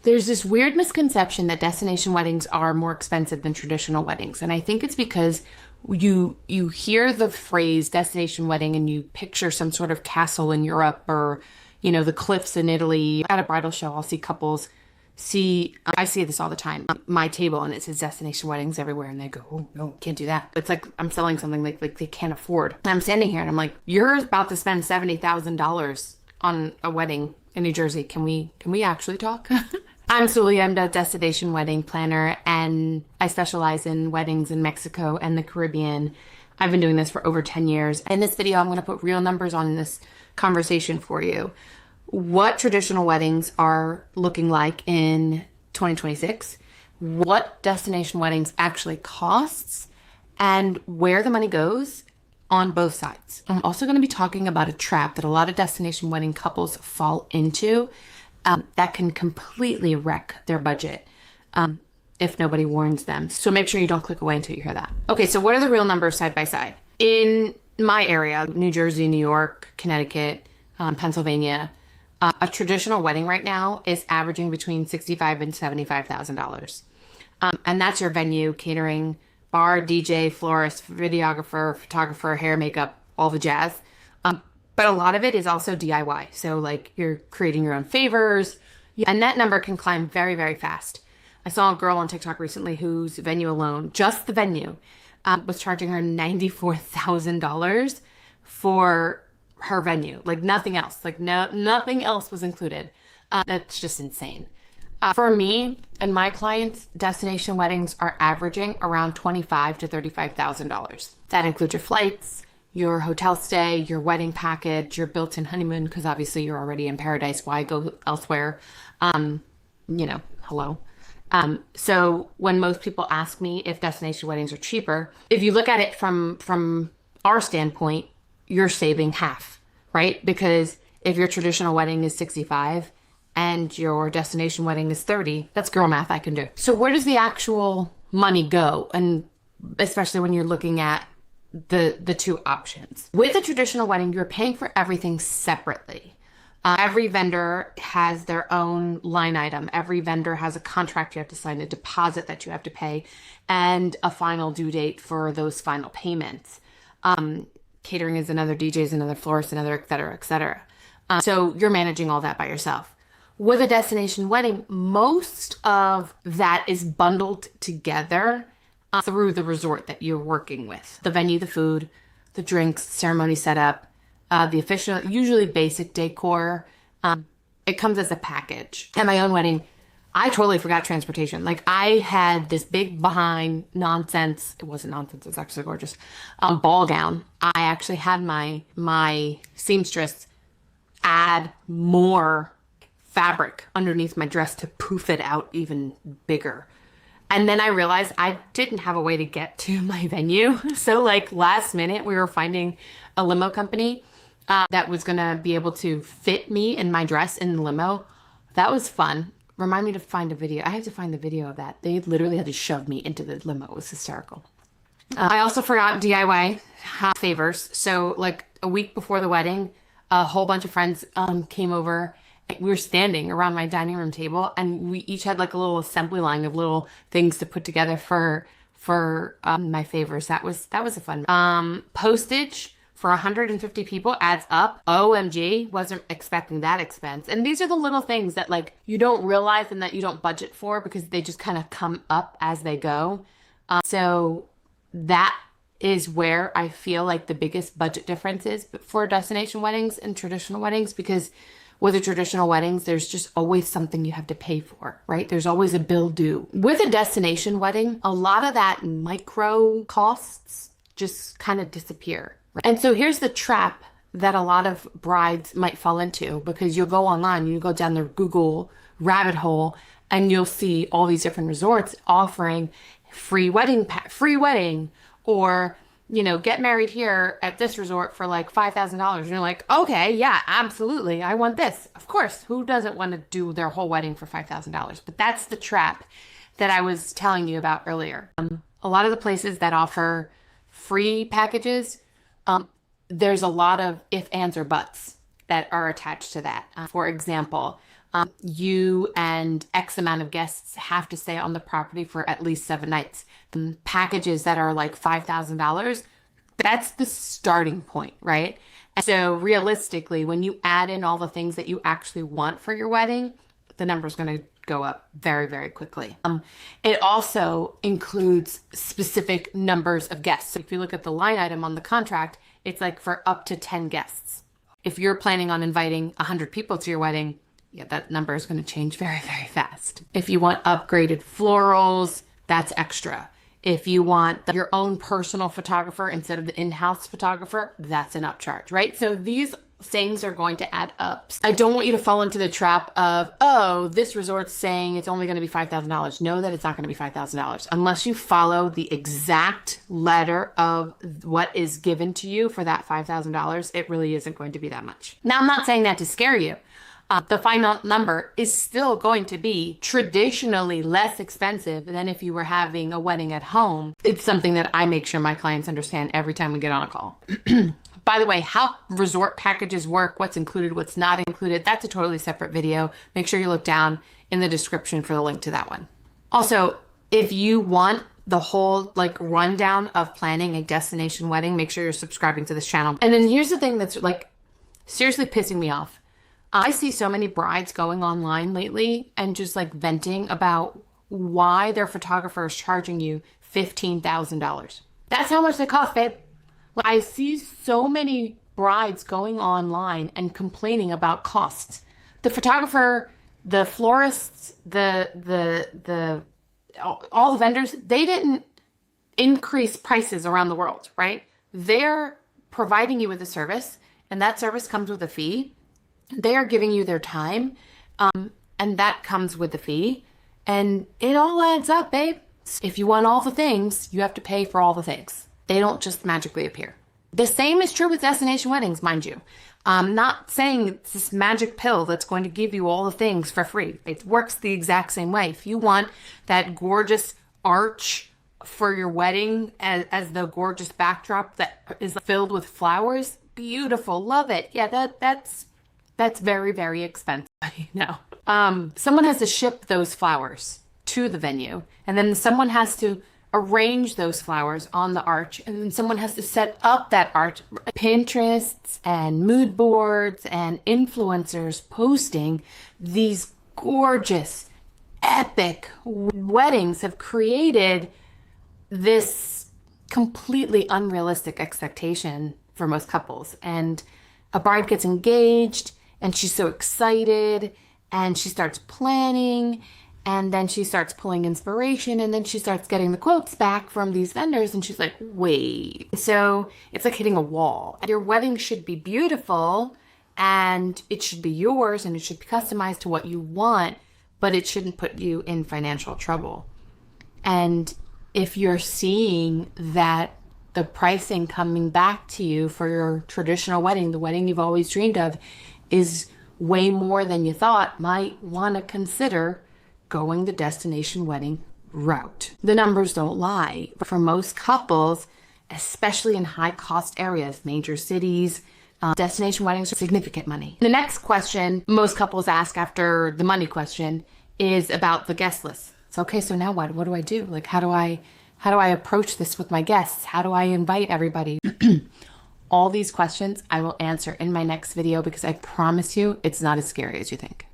There's this weird misconception that destination weddings are more expensive than traditional weddings. And I think it's because you hear the phrase destination wedding and you picture some sort of castle in Europe or, the cliffs in Italy. At a bridal show, I'll see couples I see this all the time, my table, and it says destination weddings everywhere. And they go, oh, no, can't do that. It's like I'm selling something like they can't afford. And I'm standing here and I'm like, you're about to spend $70,000 on a wedding in New Jersey. Can we actually talk? I'm Sully. I'm a destination wedding planner, and I specialize in weddings in Mexico and the Caribbean. I've been doing this for over 10 years. In this video, I'm going to put real numbers on this conversation for you. What traditional weddings are looking like in 2026, what destination weddings actually costs, and where the money goes on both sides. I'm also going to be talking about a trap that a lot of destination wedding couples fall into that can completely wreck their budget if nobody warns them. So make sure you don't click away until you hear that. Okay, so what are the real numbers side by side? In my area, New Jersey, New York, Connecticut, Pennsylvania, a traditional wedding right now is averaging between $65,000 and $75,000. And that's your venue, catering, bar, DJ, florist, videographer, photographer, hair, makeup, all the jazz. But a lot of it is also DIY. So like you're creating your own favors, and that number can climb very, very fast. I saw a girl on TikTok recently whose venue alone, just the venue, was charging her $94,000 for her venue, like nothing else, like nothing else was included. That's just insane. For me and my clients, destination weddings are averaging around $25,000 to $35,000. That includes your flights, your hotel stay, your wedding package, your built-in honeymoon, because obviously you're already in paradise. Why go elsewhere? Hello. So when most people ask me if destination weddings are cheaper, if you look at it from our standpoint, you're saving half, right? Because if your traditional wedding is 65 and your destination wedding is 30, that's girl math I can do. So where does the actual money go? And especially when you're looking at the two options. With a traditional wedding, you're paying for everything separately. Every vendor has their own line item. Every vendor has a contract you have to sign, a deposit that you have to pay, and a final due date for those final payments. Catering is another, DJ is another, florist another, et cetera, et cetera. So you're managing all that by yourself. With a destination wedding, most of that is bundled together through the resort that you're working with. The venue, the food, the drinks, ceremony setup, the official, usually basic decor. It comes as a package. At my own wedding, I totally forgot transportation. Like I had this big behind nonsense. It wasn't nonsense. It was actually gorgeous. Ball gown. I actually had my seamstress add more fabric underneath my dress to poof it out even bigger. And then I realized I didn't have a way to get to my venue. So like last minute, we were finding a limo company that was going to be able to fit me and my dress in the limo. That was fun. Remind me to find a video. I have to find the video of that. They literally had to shove me into the limo. It was hysterical. I also forgot DIY favors. So like a week before the wedding, a whole bunch of friends came over. We were standing around my dining room table, and we each had like a little assembly line of little things to put together for my favors. That was a fun. Postage for 150 people adds up. OMG, wasn't expecting that expense. And these are the little things that like you don't realize and that you don't budget for because they just kind of come up as they go. So that is where I feel like the biggest budget difference is for destination weddings and traditional weddings, because with the traditional weddings, there's just always something you have to pay for, right? There's always a bill due. With a destination wedding, a lot of that micro costs just kind of disappear. And so here's the trap that a lot of brides might fall into, because you'll go online, you go down the Google rabbit hole, and you'll see all these different resorts offering free wedding, or get married here at this resort for like $5,000. And you're like, okay, yeah, absolutely. I want this. Of course, who doesn't want to do their whole wedding for $5,000? But that's the trap that I was telling you about earlier. A lot of the places that offer free packages, there's a lot of if, ands, or buts that are attached to that. For example, You and X amount of guests have to stay on the property for at least 7 nights. Packages that are like $5,000, that's the starting point, right? And so realistically, when you add in all the things that you actually want for your wedding, the number is going to go up very, very quickly. It also includes specific numbers of guests. So if you look at the line item on the contract, it's like for up to 10 guests. If you're planning on inviting 100 people to your wedding, yeah, that number is going to change very, very fast. If you want upgraded florals, that's extra. If you want your own personal photographer instead of the in-house photographer, that's an upcharge, right? So these things are going to add up. I don't want you to fall into the trap of, oh, this resort's saying it's only going to be $5,000. Know that it's not going to be $5,000 unless you follow the exact letter of what is given to you for that $5,000. It really isn't going to be that much. Now, I'm not saying that to scare you. The final number is still going to be traditionally less expensive than if you were having a wedding at home. It's something that I make sure my clients understand every time we get on a call. By the way, how resort packages work, what's included, what's not included, that's a totally separate video. Make sure you look down in the description for the link to that one. Also, if you want the whole like rundown of planning a destination wedding, make sure you're subscribing to this channel. And then here's the thing that's like seriously pissing me off. I see so many brides going online lately and just like venting about why their photographer is charging you $15,000. That's how much they cost, babe. Like, I see so many brides going online and complaining about costs. The photographer, the florists, all the vendors, they didn't increase prices around the world, right? They're providing you with a service, and that service comes with a fee. They are giving you their time, and that comes with the fee. And it all adds up, babe. If you want all the things, you have to pay for all the things. They don't just magically appear. The same is true with destination weddings, mind you. I'm not saying it's this magic pill that's going to give you all the things for free. It works the exact same way. If you want that gorgeous arch for your wedding as the gorgeous backdrop that is filled with flowers, beautiful, love it. Yeah, that's very, very expensive, you know. Someone has to ship those flowers to the venue, and then someone has to arrange those flowers on the arch, and then someone has to set up that arch. Pinterests and mood boards and influencers posting these gorgeous, epic weddings have created this completely unrealistic expectation for most couples. And a bride gets engaged, and she's so excited, and she starts planning, and then she starts pulling inspiration, and then she starts getting the quotes back from these vendors, and she's like, wait. So it's like hitting a wall. Your wedding should be beautiful, and it should be yours, and it should be customized to what you want, but it shouldn't put you in financial trouble. And if you're seeing that the pricing coming back to you for your traditional wedding, the wedding you've always dreamed of, is way more than you thought, might want to consider going the destination wedding route. The numbers don't lie. But for most couples, especially in high cost areas, major cities, destination weddings are significant money. The next question most couples ask after the money question is about the guest list. It's okay, so now what? What do I do? Like, how do I approach this with my guests? How do I invite everybody? All these questions I will answer in my next video, because I promise you it's not as scary as you think.